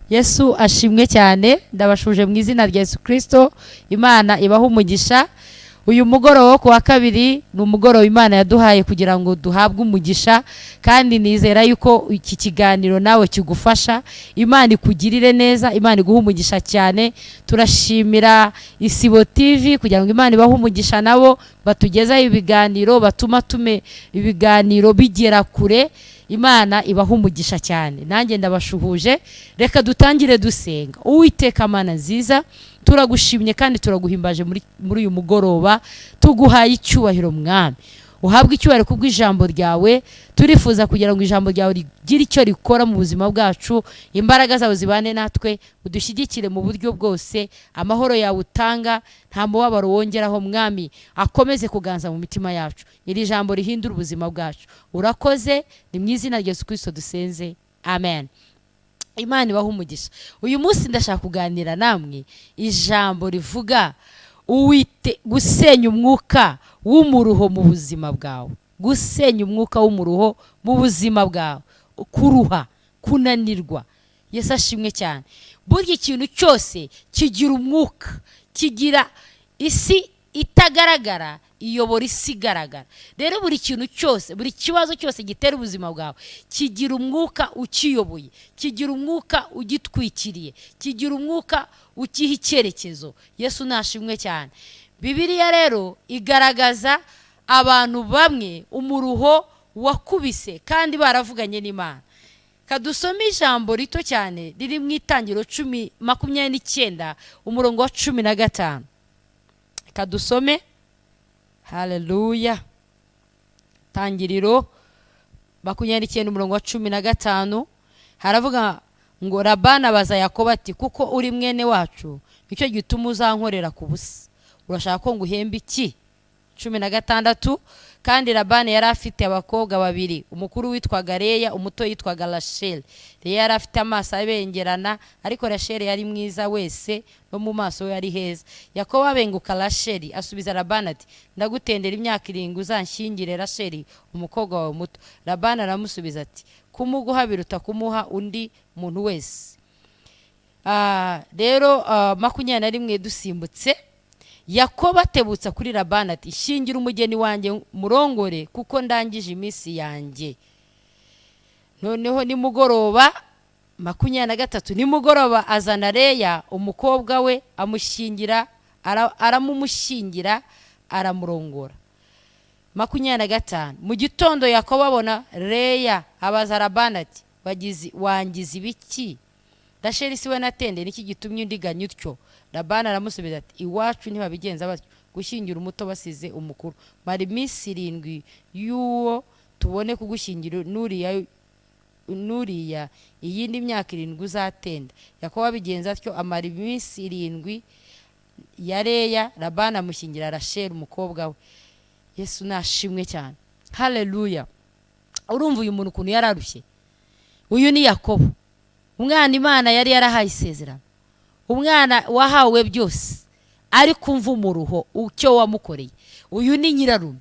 Yesu ashimwe cyane. Ndabashuje mu izina rya Yesu Kristo. Imana ibaha umugisha. Uyu mugoroba wo kuwa kabiri ni umugoroba Imana yaduhaye kugira ngo duhabwe umugisha, kandi nizera yuko iki kiganiro nawe kigufasha. Imana ikugirire neza, Imana iguha umugisha cyane. Turashimira Isibo TV kugira ngo Imana ibahe umugisha, nabo batugezaho ibiganiro, batuma ibiganiro bigera kure. Imana ibaha umugisha cyane. Nanjye ndabashuhuje. Reka dutangire dusenga. Uwiteka Mana nziza, turagushimye kandi turaguhimbaje muri uyu mugoroba. Tuguhaye icyubahiro Mwami. Uhabwe icyubahiro kubw'ijambo ryawe. Turifuza kugira ngo ijambo ryawe rigire icyo rikora mu buzima bwacu. Imbaraga zawe zibane natwe, udushyigikire mu buryo bwose. Amahoro yawe utanga nta mubabaro wongeraho Mwami, akomeze kuganza mu mitima yacu. Iri jambo rihindura ubuzima bwacu. Urakoze, ni mu izina rya Yesu Kristo dusenze. Amen. Imana ibaha umugisha. Uyu munsi ndashaka kuganira namwe ijambo rivuga gusenya umwuka w'umuruho mu buzima bwawe. Gusenya umwuka w'umuruho mu buzima bwawe. Kuruha, kunanirwa. Yesu ashimwe cyane. Burya ikintu cyose kigira umwuka, kigira isi itagaragara iyobora isi igaragara. Rero buri kintu cyose, buri kibazo cyose gitera ubuzima bwawe kigira umwuka ukiyoboye, kigira umwuka ugitwikiriye, kigira umwuka ukiha icyerekezo. Yesu nashimwe cyane. Bibiliya rero igaragaza abantu bamwe umuruho wakubise kandi baravuganye n'Imana. Kadusome ijambo rito cyane riri mu Itangiriro 10:29 umurongo wa 15. Kadusome. Haleluya. Tangiriro 29 umurongo wa 15 haravuga ngo Labani abaza Yakobo ati, kuko uri mwene wacu nicyo gituma uzankorera ku busa, urashaka ko nguhemba iki? 16. Kandi Labani yari afite abakobwa babiri, umukuru witwaga Leya, umuto yitwaga Rasheli. Leya yari afite amaso abengerana, ariko Rasheli yari mwiza wese no mu maso we yari heza. Yakobo abenguka Rasheli, asubiza Labani ati, ndagutendera imyaka 7 uzanshyingire Rasheli umukobwa wawe muto. Labani aramusubiza ati, kumuguha biruta kumuha undi muntu wese. Rero 21 dusimbutse, Yakobo atebutsa kuri Labani ati, shingira umugeni wanjye murongore kuko ndangije iminsi yanjye. Noneho nimugoroba 23 nimugoroba azana Leya umukobwa we amushingira, aramumushingira aramurongora. 25 mu gitondo Yakobo abona Leya, abaza Labani ati, wangize ibiki? Rasheli siwe natende niki gitumye undiganya utyo? Labani aramusubiza ati, iwacu ntibabigenza batyo, gushingira umuto basize umukuru. Mari iminsi 7 y'uwo tubone kugushingira nuriya iyindi myaka 7 uzatenda. Yakobo abigenza atyo, amara iminsi 7 ya Leya. Labani amushingira Rasheli umukobwa we. Yesu nashimwe cyane. Haleluya. Urumva uyu muntu kuntu yararushye? Uyu ni Yakobo, umwana Imana yari yarahaye isezerano, umwana wahawe byose, ari kumva umuruho ucyo wamukoreye. Uyu ni nyirarume,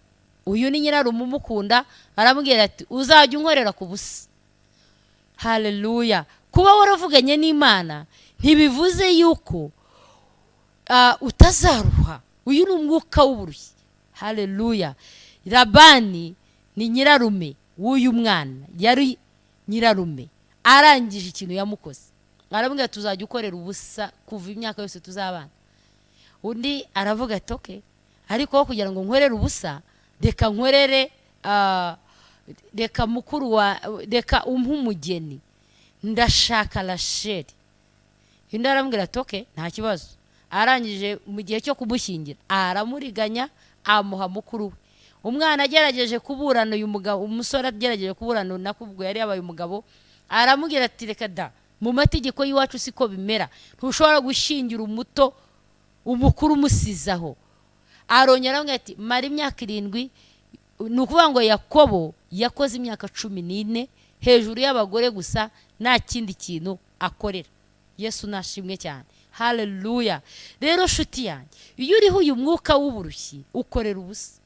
umukunda, aramubwira ati, uzajya unkorera ku busa. Haleluya. Kuba waravuganye n'Imana ntibivuze yuko utazaruha. Uyu ni umwuka w'uburushyi. Haleluya. Labani ni nyirarume w'uyu mwana, yari nyirarume, arangije ikintu yamukoze. Arabwira tuzajya ukorera ubusa kuva imyaka yose tuzabana. Undi aravuga ati, okay, ariko kugira ngo nkorere ubusa, reka nkorere reka mukuru wa reka umugeni, ndashaka Rasheli. Undi arambwira ati, okay, nta kibazo. Arangije mu gihe cyo kumushyingira aramuriganya, amuha mukuru we. Umwana agerageje kuburana uyu mugabo, umusore agerageje kuburana nakubwo yari yabaye umugabo, aramubwira ati, reka da, mu mategeko y'iwacu siko bimera, ntushobora gushingira umuto umukuru umusizaho. Arongera aramubwira ati, mara imyaka 7. Ni ukuvuga ngo Yakobo yakoze imyaka 14 hejuru y'abagore gusa, nta kindi kintu akorera. Yesu nashimwe cyane. Haleluya. Rero shuti yanjye, iyo uriho uyu mwuka w'uburushyi ukorera ubusa,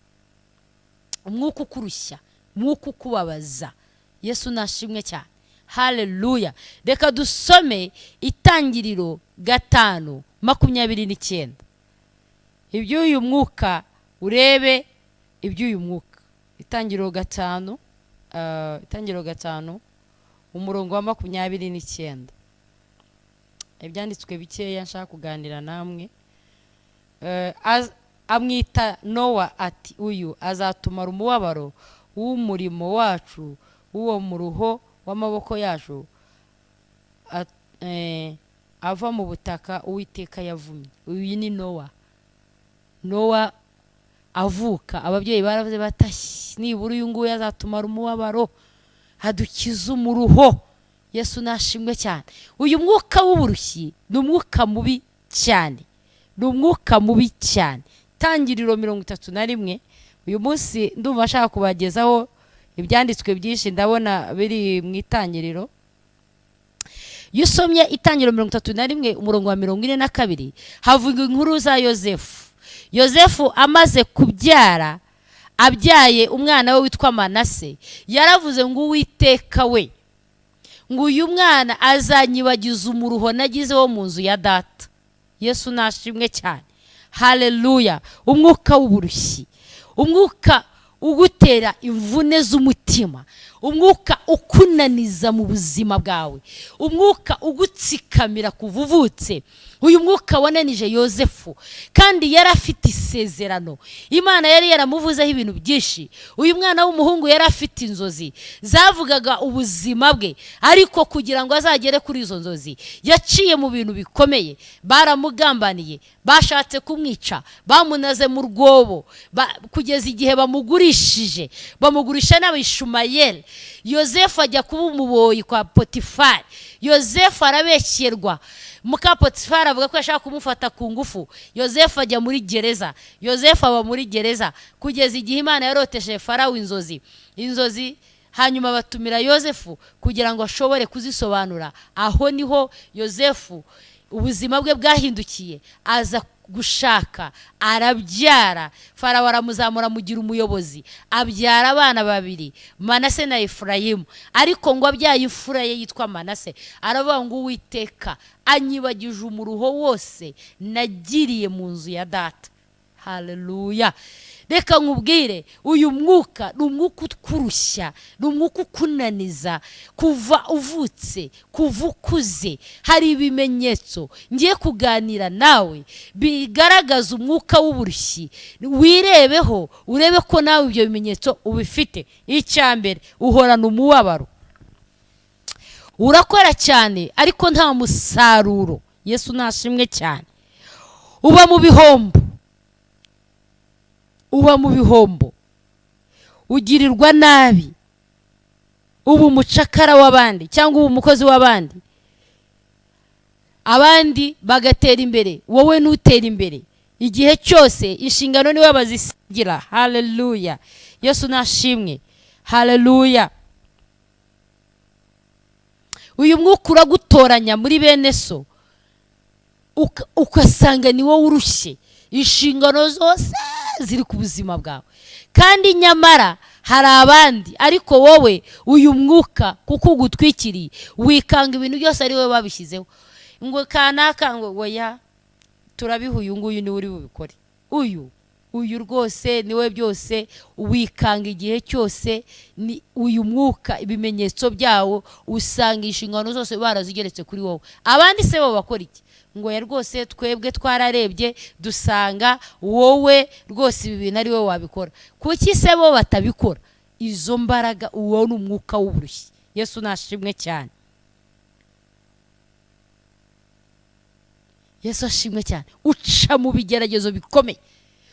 umwuka ukurushya, umwuka ukubabaza. Yesu nashimwe cyane. haleluya. Reka dusome Itangiriro 5:29. Iby'uyu mwuka urebe iby'uyu mwuka. Itangiriro 5 umurongo wa 29. Ibyanditswe bikeya nshaka kuganira namwe. Amwita Nowa ati uyu azatumara umubabaro w'umurimo wacu uwo mu ruho w'amaboko yacu ava mu butaka Uwiteka yavumye. Uyu ni Nowa avuka, ababyeyi baravuze batashye nibura uyu nguyu azatumara umubabaro adukiza umuruho. Yesu nashimwe cyane. Uyu mwuka w'uburushyi ni umwuka mubi cyane, ni umwuka mubi cyane. Tangiriro 31. Uyu munsi ndumva ashaka kubagezaho ibyanditswe byinshi, ndabona biri mu Itangiriro. Yusomye Itangiriro 31 umurongo wa 42 havuga inkuru za Yozefu amaze kubyara, abyaye umwana we witwa Manase, yaravuze ngo Uwiteka we, ngo uyu mwana azanyibagiza umuruho nagize wo mu nzu ya data. Yesu nashimwe cyane, haleluya. Umwuka w'uburushyi, umwuka ugutera imvune z'umutima, umwuka ukunaniza mu buzima bwawe, umwuka ugutsikamira kuvuvutse. Uyu mwuka wananije Yozefu, kandi yari afite isezerano. Imana yari yaramuvuzeho ibintu byinshi. Uyu mwana w'umuhungu yari afite inzozi zavugaga ubuzima bwe, ariko kugira ngo azagere kuri izo nzozi yaciye mu bintu bikomeye. Baramugambaniye, bashatse kumwica, bamunaze mu rwobo, kugeza igihe bamugurisha n'Abishumayeli. Yozefu ajya kuba umuboyi kwa Potifari. Yozefu arabeshyerwa, muka Potifari avuga ko yashaka kumufata ku ngufu. Yozefu ajya muri gereza, Yozefu aba muri gereza kugeza igihe Imana yarotesheje Farawo inzozi, hanyuma batumira Yozefu kugira ngo ashobore kuzisobanura. Aho niho Yozefu ubuzima bwe bwahindukiye, aza gushaka, arabyara. Farawo aramuzamura mugira umuyobozi, abyara abana babiri, Manase na Efurayimu. Ariko ngo abyaye imfura ye yitwa Manase, aravuga ngo Uwiteka anyibagije umuruho wose nagiriye mu nzu ya data. Haleluya. Reka nkubwire, uyu mwuka ni umwuka utkurushya, ni umwuka ukunaniza kuva uvutse, kuva ukuze. Hari ibimenyetso ngiye kuganira nawe bigaragaza umwuka w'uburushyi. Wirebeho urebe ko nawe ibyo bimenyetso ubifite. Icyambere, uhorana umubabaro, urakora cyane ariko nta musaruro. Yesu nashimwe cyane. Uba mu bihombo, ugirirwa nabi, uba umucakara w'abandi cyangwa uba umukozi w'abandi, abandi bagatera imbere, wowe ntutera imbere. Igihe cyose inshingano niwe bazisigira. Haleluya. Yesu nashimwe, haleluya. Uyu mwuka uragutoranya muri bene so, ukasanga ni wowe urushye, inshingano zose ziri ku buzima bwawe. Kandi nyamara hari abandi, ariko wowe uyu mwuka kuko ugutwikiriye wikanga ibintu byose ari wowe babishyizeho. Ngo kanaka ngo oya turabiha uyu nguyu ni uri bubikore, uyu rwose niwe byose. Wikanga igihe cyose ni uyu mwuka, ibimenyetso byawo usanga inshingano zose barazigeretse kuri wowe. Abandi se bo bakora iki? Ngo ya rwose twebwe twararebye dusanga wowe rwose ibi bintu ari wowe wabikora. Kuki se bo batabikora? Izo mbaraga, uwo ni umwuka w'uburushyi. Yesu nashimwe cyane, Yesu ashimwe cyane. Uca mu bigeragezo bikomeye.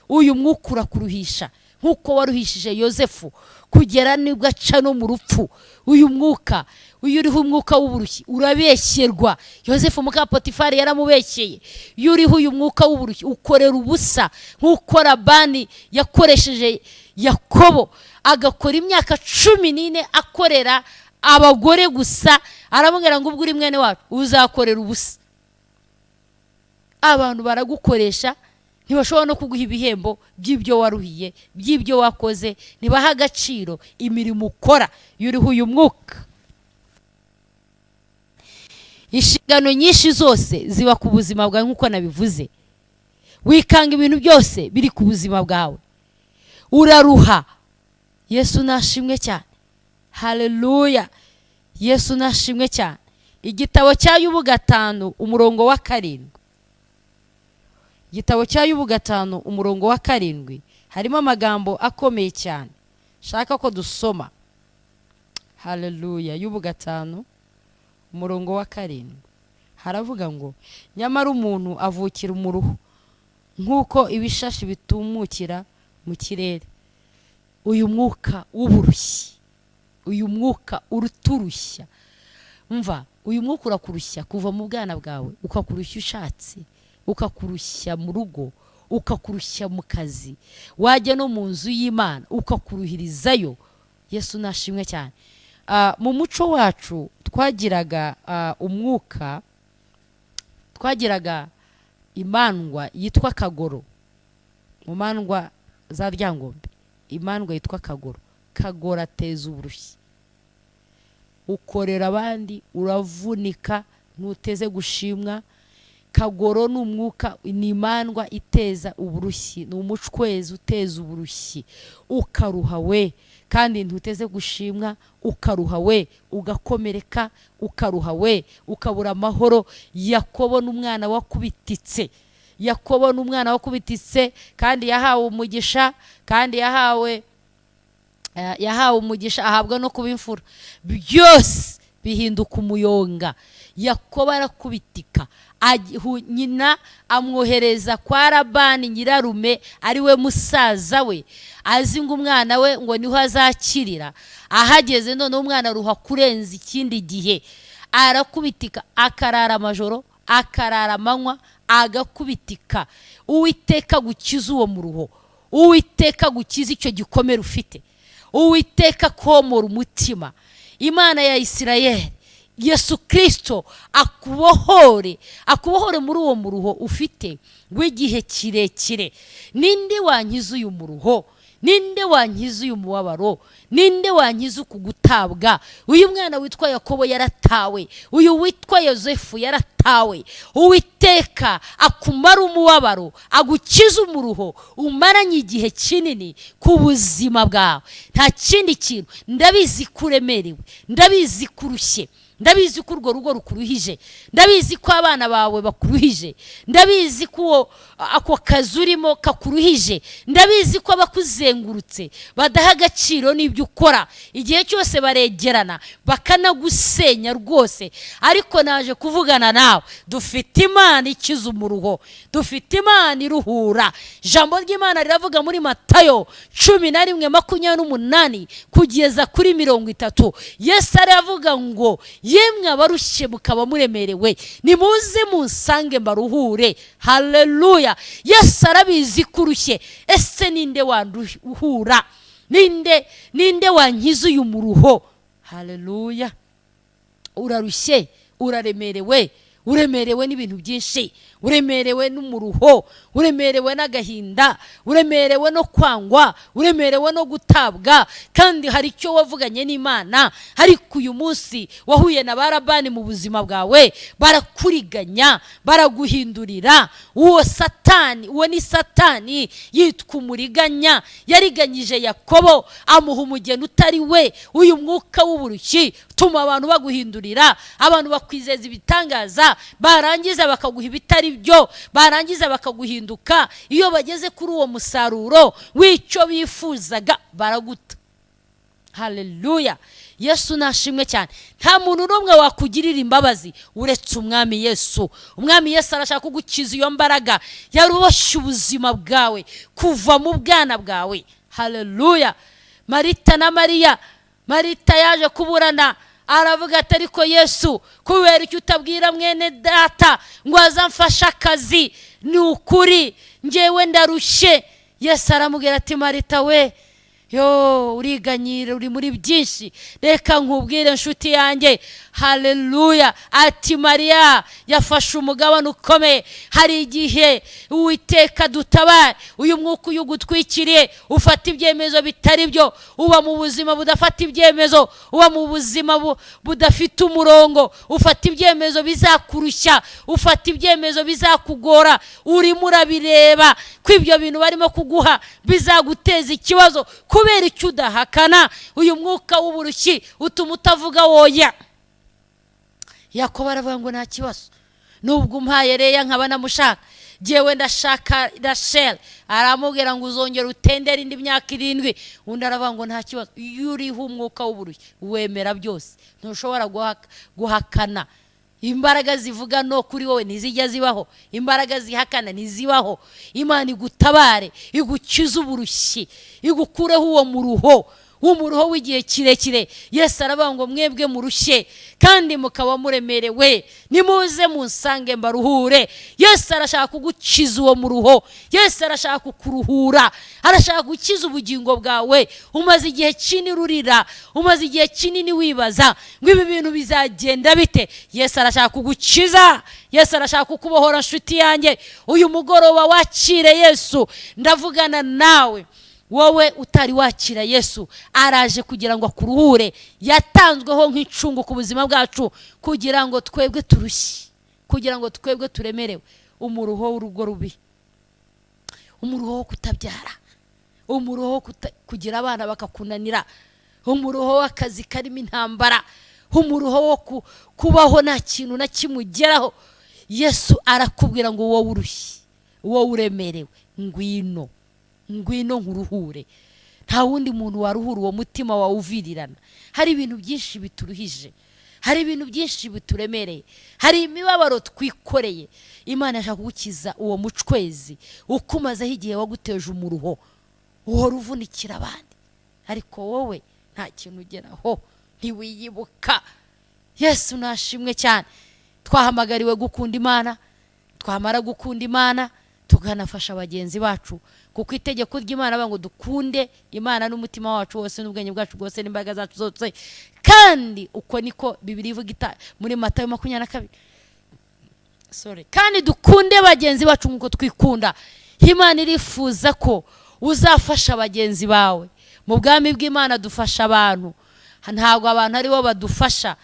Uyu mwuka urakuruhisha nkuko waruhishije Yozefu kugera nibwo aca no mu rupfu. Uyu mwuka, uyu uriho umwuka w'uburushyi, urabeshyerwa. Yozefu muka Potifari yaramubeshyeye. Iyo uriho uyu mwuka w'uburushyi ukorera ubusa, nkuko Labani yakoresheje Yakobo, agakora imyaka 14 akorera abagore gusa. Aramubwira ngo ubwo uri mwene wacu uzakorera ubusa. Abantu baragukoresha, ntibashobora no kuguha ibihembo by'ibyo waruhiye, by'ibyo wakoze. Nibaha agaciro imirimo ukora. Yuriho uyu mwuka. inshingano nyinshi zose ziba ku buzima bwawe nk'uko nabivuze. Wikanga ibintu byose biri ku buzima bwawe, uraruha. Yesu nashimwe cyane, haleluya. Yesu nashimwe cyane. Igitabo cya Yubu 5 umurongo wa 7, igitabo cya Yubu 5 umurongo wa 7 harimo amagambo akomeye cyane shaka ko dusoma. Haleluya. Yubu 5 umurongo wa 7 haravuga ngo, nyamara umuntu avukira umuruho nk'uko ibishashi bitumukira mu kirere. Uyu mwuka w'uburushyi, uyu mwuka uruturushya, umva, uyu mwuka urakurushya kuva mu bwana bwawe, ukakurushya ushatse, ukakurushya mu rugo, ukakurushya mu kazi, wajya no mu nzu y'Imana ukakuruhirizayo. Yesu nashimwe cyane. Mu muco wacu twagiraga umwuka, twagiraga imandwa yitwa Kagoro. Mu mandwa za Ryangombe imandwa yitwa Kagoro. Kagoro ateza uburushyi, ukorera abandi, uravunika, ntuteze gushimwa. Kagoro ni umwuka, ni imandwa iteza uburushyi, ni umucwezi uteza uburushyi, ukaruha we, kandi ntuteze gushimwa, ukaruha we, ugakomereka, ukaruha we, ukabura amahoro. Yakobo n'umwana wakubititse, Yakobo n'umwana wakubititse, kandi yahawe umugisha, kandi yahawe umugisha, ahabwa no kuba imfura, byose bihinduka umuyonga. Yakobo arakubitika, nyina amwohereza kwa Labani nyirarume ari we musaza we, azi ngo umwana we ngo niho azakirira. Ahageze none umwana ruha kurenza ikindi gihe, arakubitika, akarara amajoro, akarara amanywa, agakubitika. Uwiteka gukiza uwo muruho, Uwiteka gukiza icyo gikomere ufite, Uwiteka komora umutima. Imana ya Isirayeli, Yesu Kristo akubohore muri uwo muruho ufite w'igihe kirekire. Ninde wankiza uyu muruho? Ninde wankiza uyu mubabaro? Ninde wankiza kugutabwa? Uyu mwana witwa Yakobo yaratawe, uyu witwa Yosefu yaratawe. Uwiteka akumara umubabaro, agukiza umuruho umaranye igihe kinini ku buzima bwawe. Nta kindi kintu. Ndabizi kuremerewe, ndabizi kurushye, ndabizi ko urwo rugo rukuruhije, ndabizi ko abana bawe bakuruhije, ndabizi ko ako kazi urimo kakuruhije, ndabizi ko abakuzengurutse badaha agaciro n'ibyo ukora. Igihe cyose baregerana bakanagusenya rwose. Ariko naje kuvugana nawe, dufite Imana ikiza umuruho, dufite Imana iruhura. Ijambo ry'Imana riravuga muri Matayo 11:28 kugeza kuri 30. Yesu aravuga ngo, yemwe abarushye mukaba muremerewe, nimuze munsange mbaruhure. Haleluya. Yesu arabizi kurushye. Ese ninde wanduhura? Ninde wankiza uyu muruho? Haleluya. Urarushye, uraremerewe, uremerewe n'ibintu byinshi, uremerewe n'umuruho, uremerewe n'agahinda, uremerewe no kwangwa, uremerewe no gutabwa, kandi hari icyo wavuganye n'Imana. Ariko uyu munsi wahuye na Labani mu buzima bwawe, barakuriganya, baraguhindurira. Uwo Satani, uwo ni Satani, yitwa umuriganya. Yariganyije Yakobo, amuha umugeni utari we. Uyu mwuka w'uburushyi tuma abantu baguhindurira, abantu bakwizeza ibitangaza, barangiza bakaguha ibitari byo, barangiza bakaguhinduka. Iyo bageze kuri uwo musaruro w'icyo bifuzaga baraguta. Haleluya. Yesu nashimwe cyane. Nta muntu n'umwe wakugirira imbabazi uretse umwami Yesu. Umwami Yesu arashaka kugukiza iyo mbaraga yaruboshye ubuzima bwawe kuva mu bwana bwawe. Haleluya. Marita na Mariya, Marita yaje kuburana, aravuga ati ariko Yesu, kubera icyo utabwira mwene data ngo azamfasha akazi? Ni ukuri njyewe ndarushye. Yesu aramubwira ati Marita we, yo uriganyira uri muri byinshi. Reka nkubwire nshuti yanjye, haleluya, ati Mariya yafashe umugabane ukomeye. Hari igihe Uwiteka dutabare, uyu mwuka uyugutwikiriye ufata ibyemezo bitari byo, uba mu buzima budafata ibyemezo, uba mu buzima budafite umurongo, ufata ibyemezo bizakurushya, ufata ibyemezo bizakugora. Urimo urabireba ko ibyo bintu barimo kuguha bizaguteza ikibazo kubera icyo udahakana. Uyu mwuka w'uburushyi utuma utavuga woya. Yakobo aravuga ngo nta kibazo, nubwo umpaye Leya nkaba namushaka, jewe ndashaka Rachel. Aramubwira ngo uzongera utendera indi myaka 7. Undi aravuga ngo nta kibazo. Iyo uriho umwuka w'uburushyi wemera byose, ntushobora guhakana. Imbaraga zivuga no kuri wowe ntizijya zibaho, imbaraga zihakana ntizibaho. Imana igutabare, igukiza uburushyi, igukureho uwo muruho, umuruho w'igihe kirekire. Yesu aravuga ngo mwebwe murushye kandi mukaba muremerewe, nimuze munsange mbaruhure. Yesu arashaka kugukiza uwo muruho, Yesu arashaka kukuruhura, arashaka gukiza ubugingo bwawe. Umaze igihe kinini urira, umaze igihe kinini wibaza ngo ibi bintu bizagenda bite. Yesu arashaka kugukiza, Yesu arashaka kukubohora. Nshuti yanjye, uyu mugoroba wakire Yesu. Ndavugana nawe wowe utari wakira Yesu, araje kugira ngo akuruhure. Yatanzweho nk'icungu ku buzima bwacu kugira ngo twebwe turushye, kugira ngo twebwe turemerewe. Umuruho w'urugo rubi, umuruho wo kutabyara, umuruho wo kugira abana bakakunanira, umuruho w'akazi karimo intambara, umuruho wo kubaho nta kintu na kimugeraho. Yesu arakubwira ngo wowe urushye, wowe uremerewe, ngwino nkuruhure. Nta wundi muntu waruhura uwo mutima wawe uvirirana. Hari ibintu byinshi bituruhije, hari ibintu byinshi bituremereye, hari imibabaro twikoreye. Imana yashaka kugukiza uwo mucwezi ukumazeho igihe waguteje umuruho, uhora uvunikira abandi, ariko wowe nta kintu ugeraho, ntiwiyibuka. Yesu nashimwe cyane. Twahamagariwe gukunda Imana, twamara gukunda Imana tukanafasha bagenzi bacu, kuko itegeko ry'Imana bavuga ngo dukunde Imana n'umutima wacu wose n'ubwenge bwacu bwose n'imbaraga zacu zose. Kandi uko niko Bibiliya ivuga muri Matayo 22. Kandi dukunde bagenzi bacu nk'uko twikunda. Imana irifuza ko uzafasha bagenzi bawe. Mu bwami bw'Imana dufasha abantu, ntabwo abantu ari bo badufasha,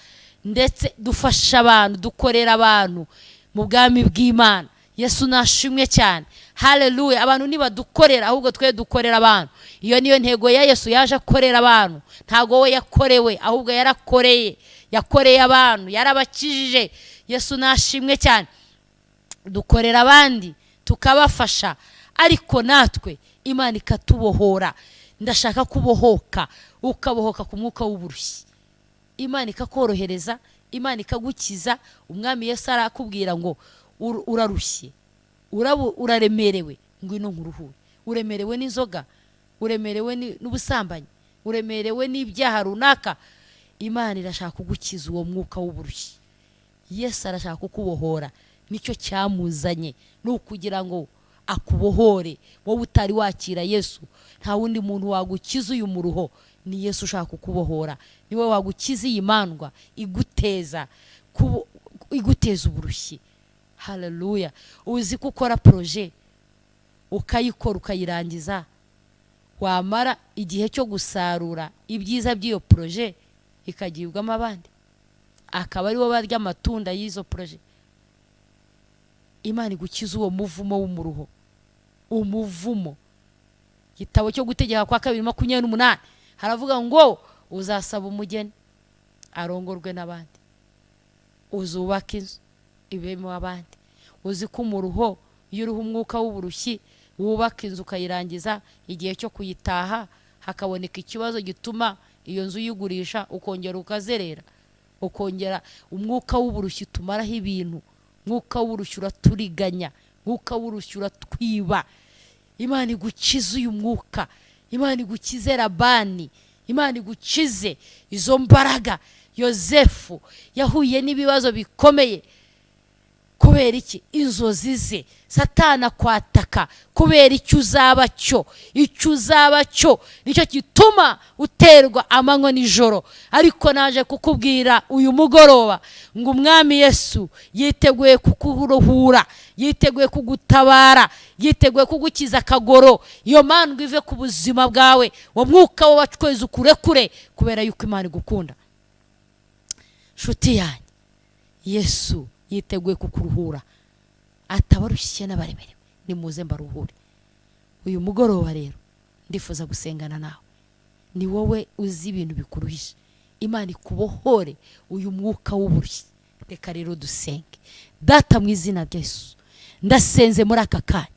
ndetse dufasha abantu, dukorera abantu mu bwami bw'Imana. Yesu nashimwe cyane, haleluya. Abantu nibadukorera, ahubwo twe dukorera abantu. Iyo niyo ntego ya Yesu, yaje akorera abantu. Ntago we yakorewe, ahubwo yarakoreye, yakoreye abantu, yarabakijije. Yesu nashimwe cyane. Dukorera abandi tukabafasha, ariko natwe Imana ikatubohora. Ndashaka kubohoka, ukabohoka ku mwuka w'uburushyi. Imana ikakorohereza, Imana ikagukiza. Umwami Yesu arakubwira ngo urarushye, uraremerewe, ngwino nkuruhure. Uremerewe n'inzoga, uremerewe n'ubusambanyi, uremerewe n'ibyaha runaka. Imana irashaka kugukiza uwo mwuka w'uburushyi. Yesu arashaka kukubohora, nicyo cyamuzanye, n'ukugira ngo akubohore. Wowe utari wakira Yesu, nta wundi muntu wagukiza uyu muruho, ni Yesu ushaka kukubohora. Niwe wagukiza iyi mandwa iguteza uburushyi. Haleluya. Uzi ko ukora projet ukayikora ukayirangiza, wamara igihe cyo gusarura ibyiza by'iyo projet ikagibwamo abandi, akaba ari bo barya amatunda y'izo projet. Imana igukiza uwo muvumo w'umuruho, umuvumo. Gitabo cyo gutegeka kwa 2:28 haravuga ngo uzasaba umugeni arongorwe n'abandi, uzubaka inzu ibemo abandi. Uzi ko umuruho, iyo uruhu umwuka w'uburushyi, wubaka inzu ukayirangiza, igihe cyo kuyitaha hakaboneka ikibazo gituma iyo nzu yigurisha, ukongera ukazerera, ukongera. Umwuka w'uburushyi tumaraho ibintu, mwuka w'uburushyi uraturiganya, mwuka w'uburushyi uratwiba. Imana igukize uyu mwuka, Imana igukize Labani, Imana igukize izo mbaraga. Yosefu yahuye n'ibibazo bikomeye kubera iki inzozi ze Satana kwataka kubera icyo uzaba cyo nicyo gituma uterwa amanywa nijoro. Ariko naje kukubwira uyu mugoroba ngo umwami Yesu yiteguye kukuruhura, yiteguye kugutabara, yiteguye kugukiza akagoro. Iyo mandwa ive ku buzima bwawe, wo mwuka w'abacwezi ukurekure kubera yuko Imana igukunda. Nshuti yanjye, Yesu yiteguye kukuruhura, atabarushye n'abaremerewe, nimuze mbaruhure. Uyu mugoroba rero ndifuza gusengana nawe. Ni wowe uzi ibintu bikuruhisha, Imana ikubohore uyu mwuka w'uburushyi. Reka rero dusenge. Data mu izina rya Yesu, ndasenze muri aka kanya,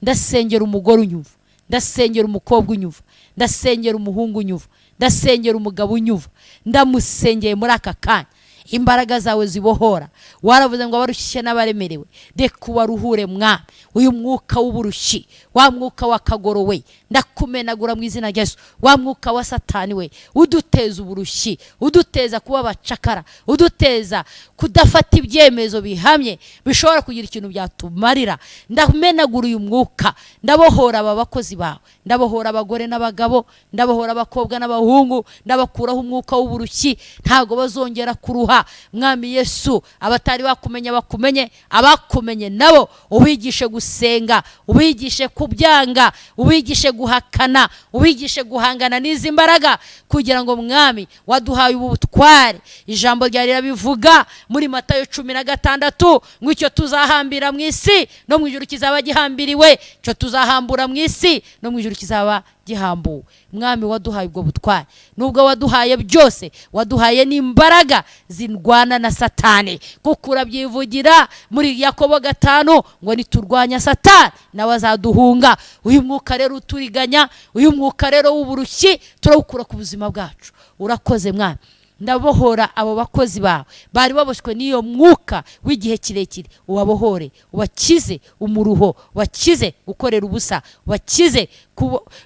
ndasengera umugore unyumva, ndasengera umukobwa unyumva, ndasengera umuhungu unyumva, ndasengera umugabo unyumva, ndamusengeye muri aka kanya. Imbaraga zawe zibohora. Waravuze ngo abarushye n'abaremerewe reka ubaruhure mwami. Uyu mwuka w'uburushyi, wa mwuka wakagorowe, ndakumenagura mu izina rya Yesu. Wa mwuka wa Satani we uduteza uburushyi, uduteza kuba abacakara, uduteza kudafata ibyemezo bihamye bishobora kugira ikintu byatumarira, ndamenagura uyu mwuka. Ndabohora aba bakozi bawe, ndabohora abagore n'abagabo, ndabohora abakobwa n'abahungu, ndabakuraho umwuka w'uburushyi. Ntago bazongera kuruha mwami Yesu. Abatari bakumenye bakumenye, abakumenye nabo ubigishe gusenga, ubigishe kubyanga, ubigishe guhakana, ubigishe guhangana n'izi mbaraga, kugira ngo mwami waduhaye ubu butware. Ijambo rya rirabivuga muri Matayo 16 ngo icyo tuzahambira mu isi no mu ijuru kizaba gihambiriwe, icyo tuzahambura mu isi no mu ijuru kizaba gihambuwe. Mwami waduhaye ubwo butware, nubwo waduhaye byose, waduhaye n'imbaraga zindwana na Satani, kuko urabyivugira muri Yakobo 5 ngo niturwanya Satani nawe azaduhunga. Uyu mwuka rero uturiganya, uyu mwuka rero w'uburushyi turawukura ku buzima bwacu. Urakoze mwami. Ndabohora abo bakozi bawe bari baboshywe n'iyo mwuka w'igihe kirekire, ubabohore, ubakize umuruho, wakize gukorera ubusa, wakize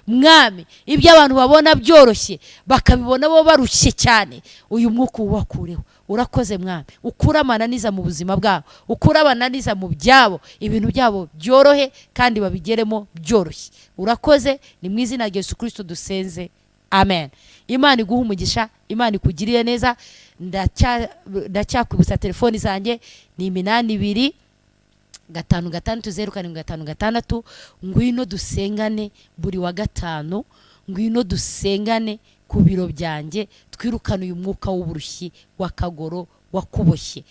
mwami ibyo abantu babona byoroshye bakabibona bo barushye cyane. Uyu mwuka ubakureho. Urakoze mwami, ukura amananiza mu buzima bwabo, ukura abananiza mu byabo, ibintu byabo byorohe kandi babigeremo byoroshye. Urakoze, ni mu izina rya Yesu Kristo dusenze, amen. Imana iguha umugisha, Imana ikugiriye neza. Ndacyakwibutsa telefoni zanjye ni 82 556 ngwino dusengane buri wa gatanu, ngwino dusengane ku biro byanjye, twirukana uyu mwuka w'uburushyi wakagoro wakuboshye.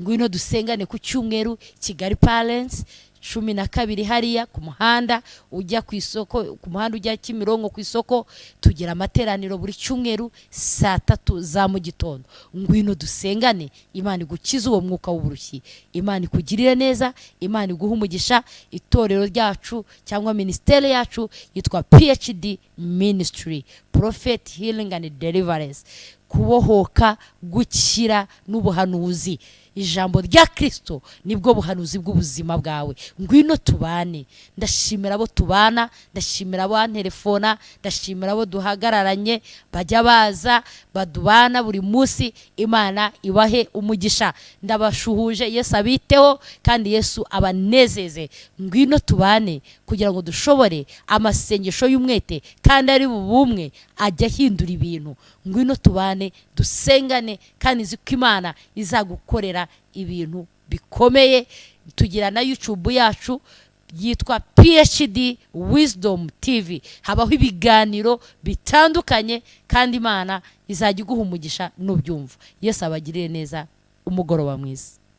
Ngwino dusengane ku cyumweru Kigali Parents 12 hariya ku muhanda ujya ku isoko, ku muhanda ujya Kimironko ku isoko. Tugira amateraniro buri cyumweru saa 3 za mu gitondo. Ngwino dusengane, Imana igukiza uwo mwuka w'uburushyi, Imana ikugirire neza, Imana iguha umugisha. Itorero ryacu cyangwa ministeri yacu yitwa PhD Ministry, Prophet Healing and Deliverance, kubohoka, gukira n'ubuhanuzi. Ijambo rya Kristo nibwo buhanuzi bw'ubuzima bwawe. Ngwino tubane. Ndashimira abo tubana, ndashimira abo telefona, ndashimira abo duhagararanye bajya baza badubana buri munsi. Imana ibahe umugisha. Ndabashuhuje, Yesu abiteho kandi Yesu abanezeze. Ngwino tubane kugira ngo dushobore amasengesho y'umwete kandi ari bubumwe ajya hindura ibintu. Ngwino tubane dusengane kandi ziko Imana izagukorera ibintu bikomeye. Tugira na YouTube yacu yitwa PhD Wisdom TV, habaho ibiganiro bitandukanye kandi Imana izajya iguha umugisha n'ubyumva. Yesu abagirire neza, umugoroba mwiza.